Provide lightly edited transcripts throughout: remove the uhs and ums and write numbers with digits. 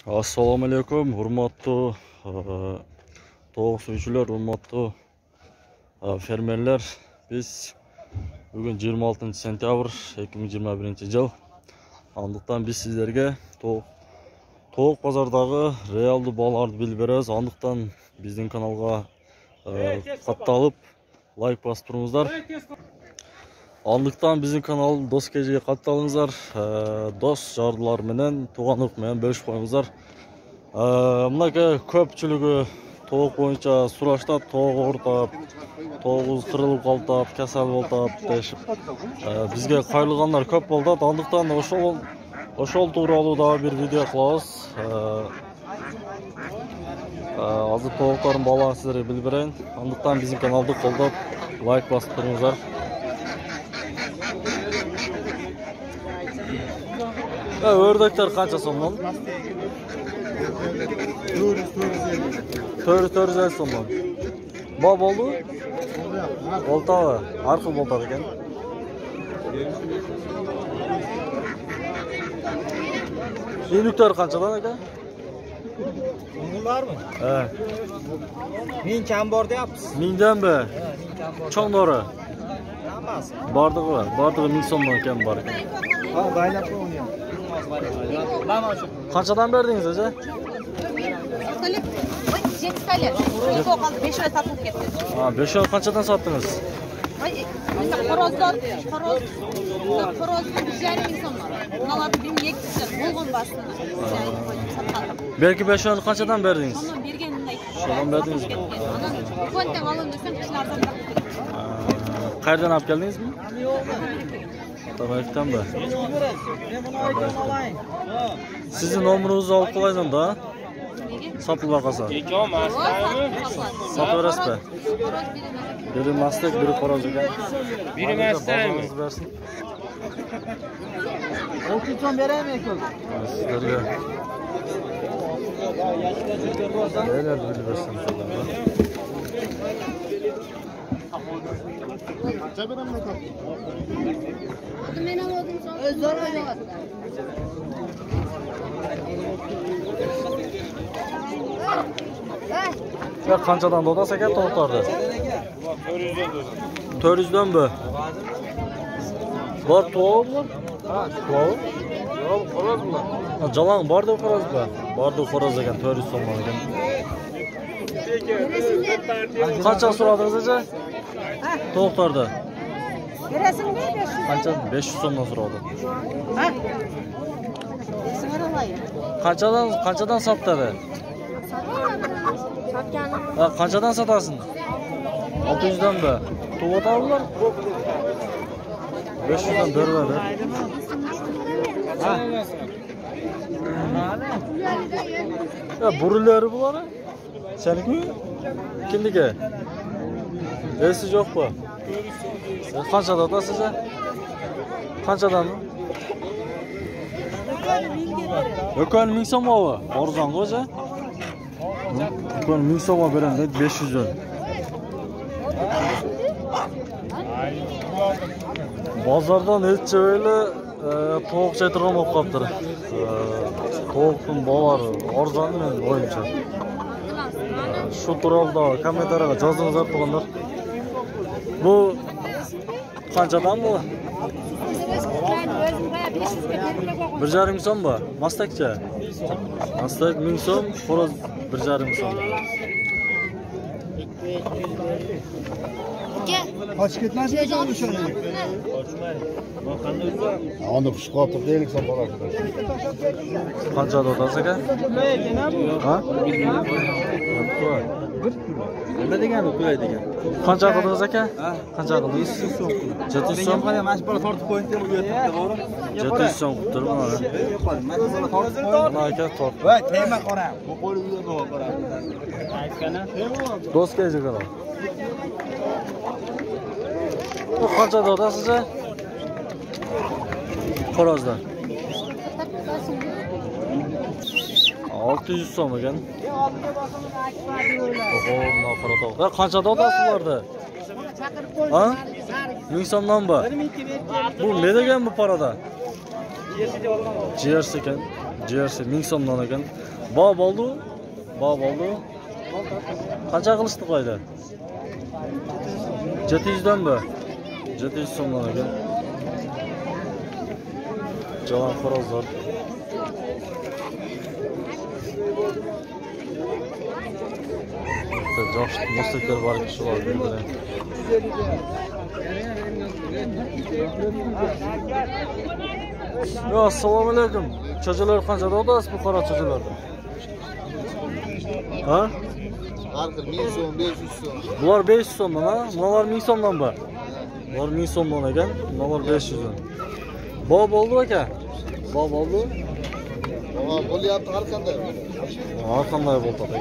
Assalomu alaykum, hurmatli tovuq suyuvchilar, hurmatli fermerlar. Biz bugün 26 sentyabr 2021 yıl. Andıqtan biz sizlerge tovuq pazardagi realdi baholarni bilib beramiz. Andıqtan bizning kanalga qatnashib like bosib turingizlar. Andıqtan bizim kanal do'stga qatnashingizlar. Do'st jarlar bilan tuğanlık bilan bölüşüp qo'yingizlar. Mınaka ko'pchiligi tovuq bo'yicha so'rashda tovuq o'rtab, tovuq qirilib qoltab, kasal bo'ltab deyishib bizga qayrilganlar ko'p bo'ldi. Andıqtan o'shol to'g'rida bir video qilamiz. Hozir tovuqlarning baholarni sizlarga bilib berayin. Andıqtan bizim kanalni qo'llab like bosib turingizlar. Ördekler qancha so'mdan? 450 so'mdan. Bol bo'ldi? Boltava, har xil boltar ekan. Inuklar qanchadan aka? Ularmi? He. 1000 kam bor deyapsiz. 1000danmi? Cho'ngdori. Hammasi. Bardig'i 1000 so'mdan kam bor ekan. Ha, baylab qo'ying. Qanchadan berdingiz aka? 7 talik. To'q oldi, 5 oy sotib ketdi. Ha, 5 oy qanchadan sotdingiz? Qorozlar, qorozlar 1,5 so'mdan. Ularni 1200 bo'lgan bastini. Belki 5 oy qanchadan berdingiz? Ondan berganimda Shundan berdingizmi? Anan konten olin desam ishlardan. Qayerdan olib keldingizmi? Tabaykdanmi? Men buni aytib olayım. Sizni nomeringizni olib qo'yayman-da. Sotib qolsa. Sotaverasizmi? Biri mastak, biri xo'roz ekan. Biri mastakmi? Bersin. 6 so'm beraymi ekan? Sizlarga. Neler bilib bersin sizlarga. Men oldim so'ng. Zo'r o'ylayapti. Ya qanchadan dodasa aka tovuqlarni? 400danmi? Bor tovuqmi? Ha, tovuq. Yo'q, xo'rozmi? Jalang bordi xo'rozmi? Bordi xo'roz ekan 400 so'mdan ekan. Qancha so'radingiz aka? Tovuqlarni. Berasingmi 500? Qancha? 500 so'mdan so'radi. Ha? So'ralayım. Qanchadan sotadi? Ha, qanchadan sotasin? 600danmi? To'g'ridanmi? 500dan bermadi. Ha. Ya burilari bular. Seniki? Kimniki? Esi yo'qmi? Qanchadan otasiz? Qanchadan? Yo'qon 1000 so'mmi? Arzon o'zi. Yo'qon 1000 so'mga beraman dedi 500 dan. Bozordan necha o'yli tovuq chetirgan bo'lib qolibdi. Tovuqning baholari arzon men o'yimcha. Shu turalda kommentariyga yozingizlar tuganlar. Bu qanchadan bu? 1,5 so'mmi? Mastakcha. Mastak 1000 so'm, xo'roz 1,5 so'm. Qochib ketmasin ekan o'shani. Onda pishib qolib deylik son bo'ladi. Qancha dotasi aka? Ha? Nima degani to'lay degan? Qancha qildingiz aka? Qancha qildingiz? 700 so'm. Mana mana shu bola tortib qo'ying deb u yerda to'g'ri. 700 so'm qilib turibman. Mana shu bola tortib qo'ying. Mana aka tort. Voy, tegma qora. Bu qo'lingizga qo'yib qora. Aytgani? Do'stga jigara. Bu qancha dotasiz? Xo'rozdan. 600 so'm ekan. Oho, qancha dotasilarda? Ha? 1000 so'mdanmi? Bu ne degan bu parada? Jersey ekan. Jersey 1000 so'mdan ekan. Bob oldi. Bob oldi. Qancha qilishdi qo'ydi? 700 dan mi? 700 so'mdan ekan. Jalan xorozlar. Josh musluklar bor kishilar bilan. Yo, assalomu alaykum. Cho'jalar qanchada odasiz bu qora cho'jalarda? Ha? Har bir 1000 so'm, 500 so'm. Bular 500 so'mdan ha? Bular 1000 so'mdan bu. Bular 1000 so'mdan ekan, bular 500 dan. Bob oldu aka. Bob oldu. Ama bo'lyapti har qanday. Har qanday bo'ldi aka.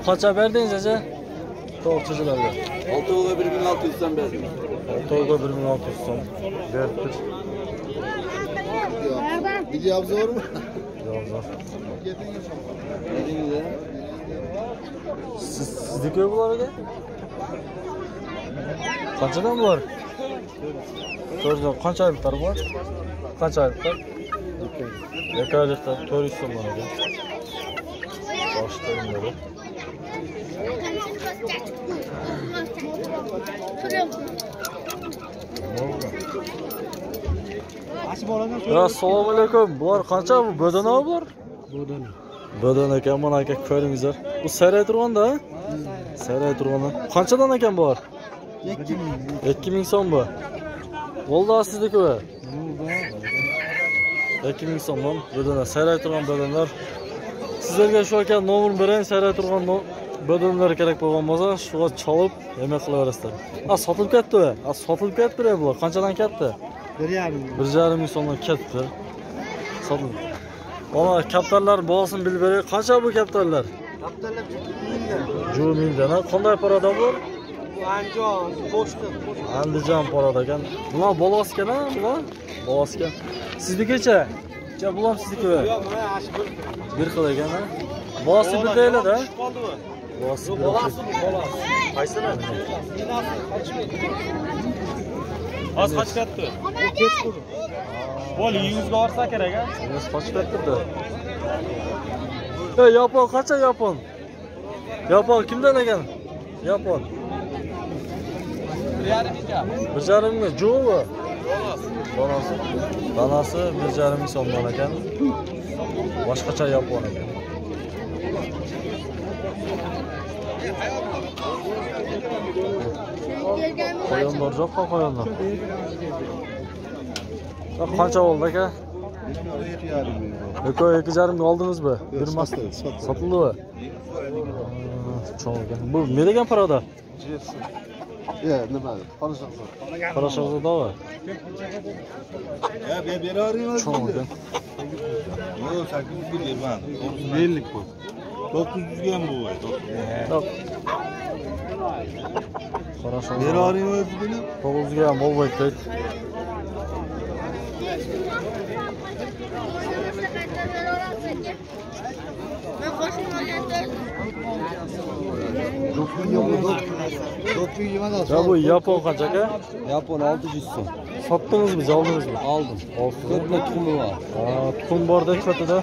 Qancha berdingiz aka? To'q cho'jalarga. 6 o'g'a 1600 so'm berdim. 6 o'g'a 1600 so'm. Berdik. Video obzormi? Yo'q. Dedingiz-a? Sizniki bular aka? Qanchadan bular? To'rtdan qancha oyliklar bor? Qancha oyliklar? 2 oyliklar 400 so'm bor ekan. Boshqa Assalomu alaykum. Bular qancha bu? Bodana bular? Bodana. Bodana ekan, mana aka ko'ringizlar. Bu saray turganda? Saray turganda. Qanchadan ekan bular? 2000. 2000 so'm bu. Bo'ldi sizniki bu. 2000 so'mdan bodana saray turgan bodanlar. Sizlarga shu aka nomer berang, saray turgan bodanlar kerak bo'lgan bo'lsa, shuga chalib yemak qilaverasizlar. Sotilib ketdi bu. Sotilib ketdi bular. Qanchadan ketdi? 1,5 ming so'mdan ketdi. Sotilib. Mana kaptarlar bahosini bilib beray. Qancha bu kaptarlar? Kaptarlar 1000 dan. Qanday parada bu? Bu Andijon, Qo'shti. Andijon parada ekan. Bular boloskan-a, bular? Boloskan. Siznikicha? Bular sizniki. Yo'q, mana ashi bir xil ekan-a. Bosi birdaylar-da. qoldi bu. Bosi. Qaysini? Az qoch ketdi. Kech qoldi. Bo'l 100 ga olsa kerak a? Biz qochib ketdi. Ey, yapon qancha yapon? Yapon kimdan ekan? Yapon. 1,5 ming. Jo'mi? Donasi. Donasi 1,5 ming so'mdan ekan. Boshqacha yapon ekan. Qo'yonlar yo'qqa qo'yonlar. Qancha oldi aka? 2,5 ming oldingizmi? Bermasdi. Sotildimi? Cho'ng ekan. Bu nima parada? Nima? Qarashog'dami? Beraveringlar. Cho'ng ekan. Yo'q, 800 ga berman. 50 bu. 900 ga ham bu. Yo'q. Qarashog'da. Beraveringlar buni. 9 ga ham bo'lmaydi. Ya bu yapon qancha aka? Yapon 600 so'm. Sotdingizmi, oldingizmi? Oldim. Ko'pla tuxumi bor. Tuxum borda katada.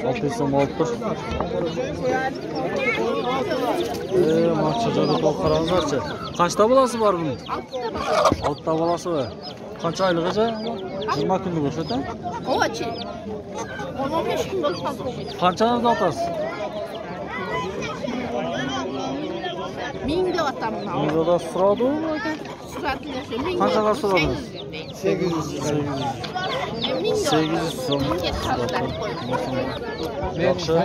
600 so'm olibdir. Maqsadda qarangizlarchi. Qanchta bolasi bor buning? 6 ta bolasi bor. Qancha oyligacha? 20 kunlik o'sha-da? Ochi. 15 kun bo'lib qoldi. Qanchadan otasiz? 1000 ga otaman. Mingda suradimi aka? Suratlashi 1000. Qanchadan suradingiz? 800 so'm. Yaxshi.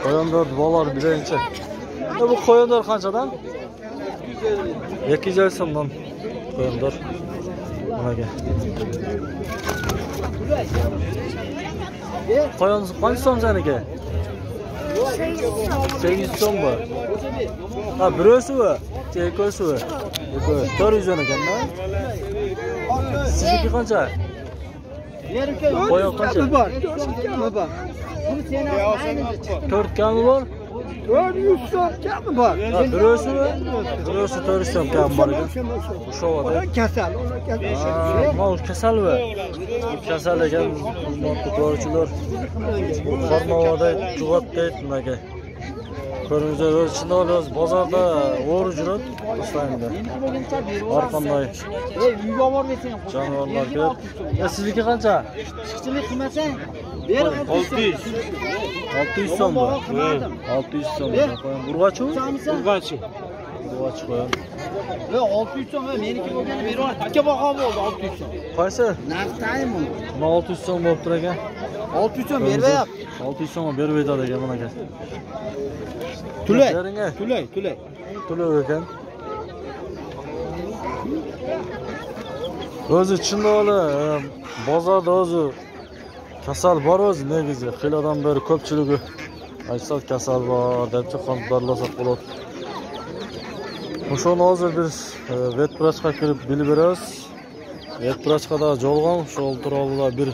Qo'yonlar bolar birinchi. Bu qo'yonlar qanchadan? 250 so'mdan. Qo'yonlar. Nimaga? Qo'yon qancha so'm seniki? 800 so'm bor. Ha, birosuvi, ikkosuvi. 400 dan ekan-da. Sizniki qancha? Qo'yon qancha? 4 kami bor. 400 so'm kami bor. Birisi 400 so'm kam bor ekan. O'shavada. Kasal, ular kasal. Mana kasalmi? Kasal ekan, hurmatli ko'ruvchilar. Bu qarmoqda jug'atdi aka. Ko'ringizlar, o'z ichida o'z bozorda o'g'ri jurib, Toshkentda. Har qanday Uyga olib bersang, jonivorlar ko'p. Sizniki qancha? chiqchilik qilmasang, ber 600. 600 so'm bu. 600 so'm. Urg'achi? Urg'achi. Urg'achi qo'yam. 600 so'm meniki bo'lgani beraver. Aka baho bo'ldi 600 so'm. Qaysi? Narx tayin buni. Mana 600 so'm bo'lib tur ekan. 600 so'm bermayap. 600 so'm berib aytadi ekan mana aka. Tulay. Beringa. Tulay. Tulay ekan. O'zi chindo'li bozorda o'zi kasal bor o'zi negizi. Xiladan beri ko'pchiligi aytsa kasal bor deb xonadonlarsa bo'ladi. O'shani hozir biz vet vrachga kirib bilib beramiz. Vet vrachda jolg'on shu o'ltirolda bir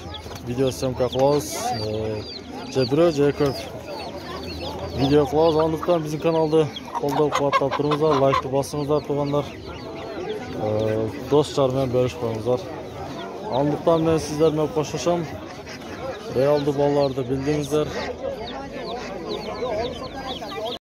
video syomka qilamiz. Je ko'p video qilamiz. Ondan bizning kanalda qo'llab-quvvatlab turingizlar, like bosingizlar tuganlar. Do'stlar bilan bölüşüp qo'yingizlar. Ondan men sizlar bilan qo'shilsam, Real'da bolalarda bildingizlar.